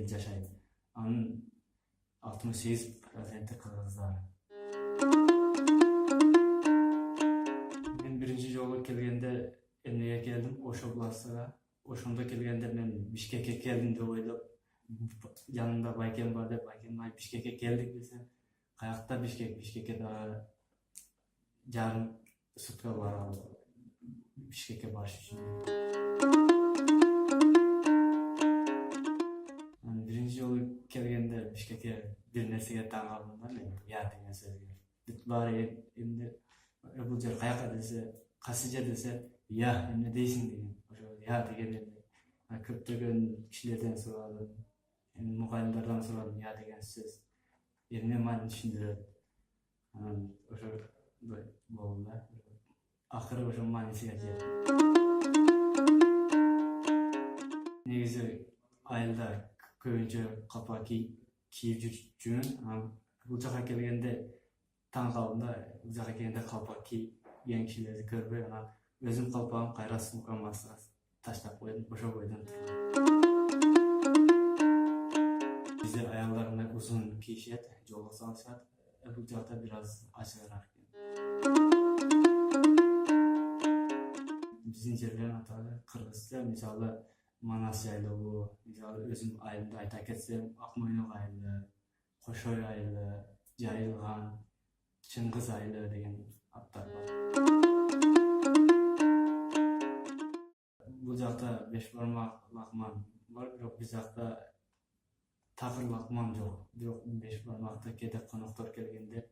эл жашайт. Анын 68% кыргыздар. Мен биринчи жолу келгенде эмнеге келдим? Ош областына. Ошондо келгенде мен Бишкекке келдим деп ойлоп, жанымда байкем бар деп, байкем ай Бишкекке келдик десем, каякта Бишкек? Бишкекке дагы жарым сутка барабыз. Бишкекке барыш үчүн. Биринчи жолу келгенде Бишкекке бир нерсеге таң калдым да мен, я деген сөзгө. Баары эмне бул жер каяка десе, кайсы жер десе, я эмне дейсиң деген. Ошо я дегенде көптөгөн кишилерден сурадым, мугалимдардан сурадым, я деген сөз эмне маанин түшүндүрөт. Ошо болду да. Акыры ошо маанисине жеттим. Негизи айылда көбүнчө калпак кийип жүрүм. Бул жака келгенде таң калдым да, бул жака келгенде калпак кийген кишилерди көрбөй, анан өзүм калпагым кайра сумкама таштап койдум, ошо бойдон турдум. Бизде аялдар мына узун кийишет, жолго салышат. Бул жакта бир аз ачыгыраак. Биздин жерлердин аты кыргызча, мисалы Манас жайлоо, мисалы өзүм айылымды айта кетсем, Акмойнок айылы, Кошой айылы, Жайылган, Чыңгыз айылы деген аттар бар. Бул жакта беш бармак лакман бар, бирок биз жакта такыр лакман жок. Бирок беш бармакта кээде коноктор келгенде